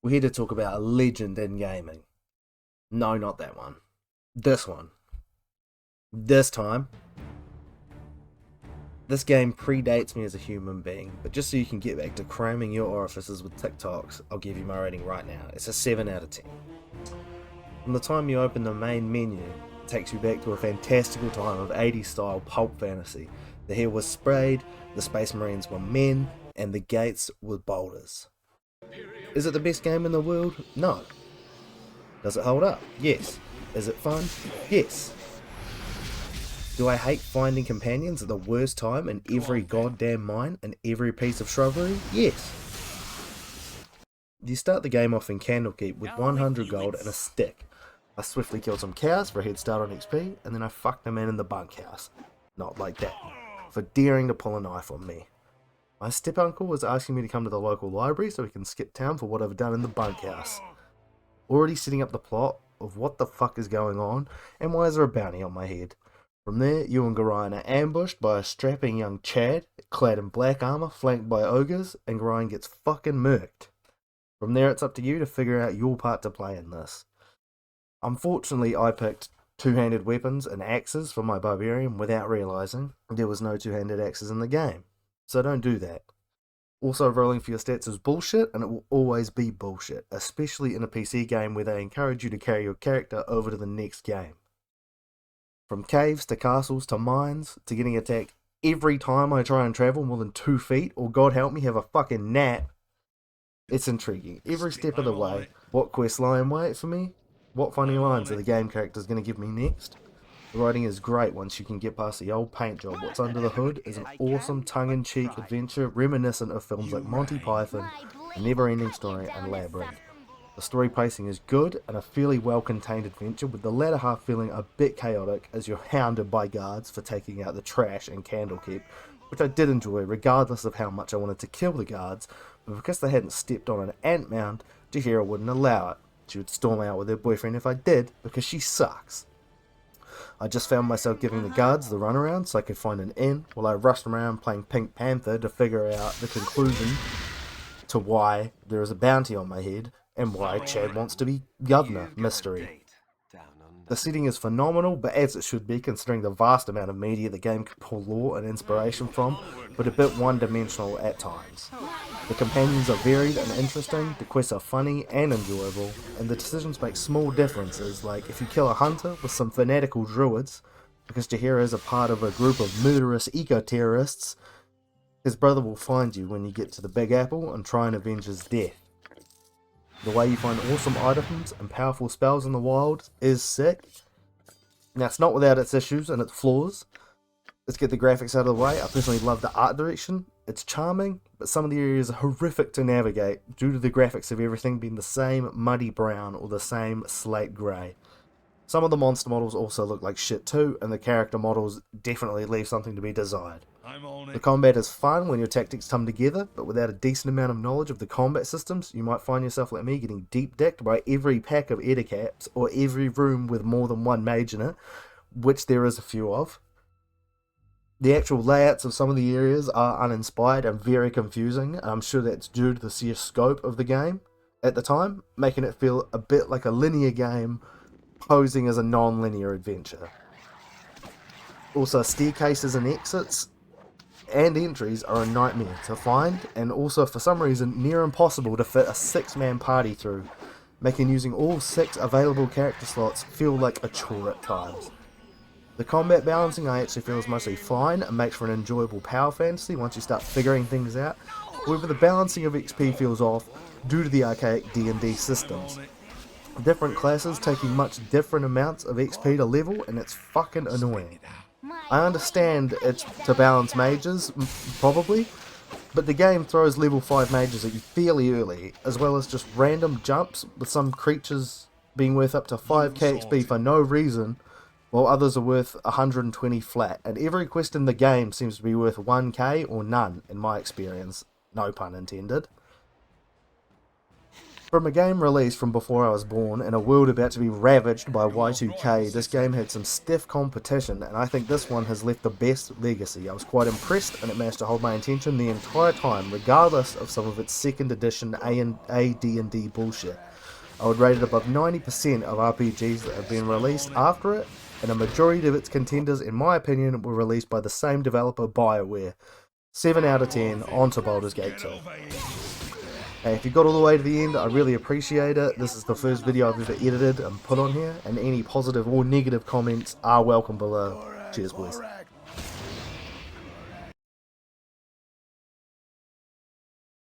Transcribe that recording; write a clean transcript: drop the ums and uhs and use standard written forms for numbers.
We're here to talk about a legend in gaming. No, not that one. This one. This time. This game predates me as a human being, but just so you can get back to cramming your orifices with TikToks, I'll give you my rating right now. It's a 7 out of 10. From the time you open the main menu, it takes you back to a fantastical time of 80s style pulp fantasy. The hair was sprayed, the Space Marines were men, and the gates were boulders. Is it the best game in the world? No. Does it hold up? Yes. Is it fun? Yes. Do I hate finding companions at the worst time in every goddamn mine and every piece of shrubbery? Yes. You start the game off in Candlekeep with 100 gold and a stick. I swiftly killed some cows for a head start on XP, and then I fucked a man in the bunkhouse. Not like that. For daring to pull a knife on me. My step-uncle was asking me to come to the local library so we can skip town for what I've done in the bunkhouse. Already setting up the plot of what the fuck is going on, and why is there a bounty on my head. From there, you and Gorion are ambushed by a strapping young Chad, clad in black armour, flanked by ogres, and Gorion gets fucking murked. From there, it's up to you to figure out your part to play in this. Unfortunately, I picked two-handed weapons and axes for my barbarian without realising there was no two-handed axes in the game. So don't do that. Also, rolling for your stats is bullshit, and it will always be bullshit, especially in a PC game where they encourage you to carry your character over to the next game. From caves to castles to mines to getting attacked every time I try and travel more than 2 feet, or God help me have a fucking nap, it's intriguing. Every step of the way. What quests lie in wait for me? What funny lines are the game characters going to give me next? The writing is great once you can get past the old paint job. What's under the hood is an awesome tongue-in-cheek adventure reminiscent of films like Monty Python, A Never-Ending Story, and Labyrinth. The story pacing is good and a fairly well-contained adventure, with the latter half feeling a bit chaotic as you're hounded by guards for taking out the trash in Candlekeep, which I did enjoy regardless of how much I wanted to kill the guards, but because they hadn't stepped on an ant mound, Jahira wouldn't allow it. She would storm out with her boyfriend if I did, because she sucks. I just found myself giving the guards the runaround so I could find an inn, while I rushed around playing Pink Panther to figure out the conclusion to why there is a bounty on my head, and why Chad wants to be governor mystery. The setting is phenomenal, but as it should be considering the vast amount of media the game can pull lore and inspiration from, but a bit one-dimensional at times. The companions are varied and interesting, the quests are funny and enjoyable, and the decisions make small differences, like if you kill a hunter with some fanatical druids, because Jahira is a part of a group of murderous eco-terrorists, his brother will find you when you get to the Big Apple and try and avenge his death. The way you find awesome items and powerful spells in the wild is sick. Now, it's not without its issues and its flaws. Let's get the graphics out of the way. I personally love the art direction. It's charming, but some of the areas are horrific to navigate due to the graphics of everything being the same muddy brown or the same slate grey. Some of the monster models also look like shit too, and the character models definitely leave something to be desired. The combat is fun when your tactics come together, but without a decent amount of knowledge of the combat systems, you might find yourself like me getting deep decked by every pack of Edicaps, or every room with more than one mage in it, which there is a few of. The actual layouts of some of the areas are uninspired and very confusing, and I'm sure that's due to the sheer scope of the game at the time, making it feel a bit like a linear game posing as a non-linear adventure. Also, staircases and exits and entries are a nightmare to find, and also for some reason near impossible to fit a 6-man party through, making using all 6 available character slots feel like a chore at times. The combat balancing I actually feel is mostly fine and makes for an enjoyable power fantasy once you start figuring things out, however the balancing of XP feels off due to the archaic D&D systems. Different classes taking much different amounts of XP to level, and it's fucking annoying. I understand it's to balance mages, probably, but the game throws level 5 mages at you fairly early, as well as just random jumps, with some creatures being worth up to 5k XP for no reason, while others are worth 120 flat, and every quest in the game seems to be worth 1k or none, in my experience, no pun intended. From a game released from before I was born, in a world about to be ravaged by Y2K, this game had some stiff competition, and I think this one has left the best legacy. I was quite impressed, and it managed to hold my attention the entire time, regardless of some of its second edition AD&D bullshit. I would rate it above 90% of RPGs that have been released after it, and a majority of its contenders, in my opinion, were released by the same developer, BioWare. 7 out of 10, on to Baldur's Gate 2. Hey, if you got all the way to the end, I really appreciate it. This is the first video I've ever edited and put on here, and any positive or negative comments are welcome below. Cheers, boys.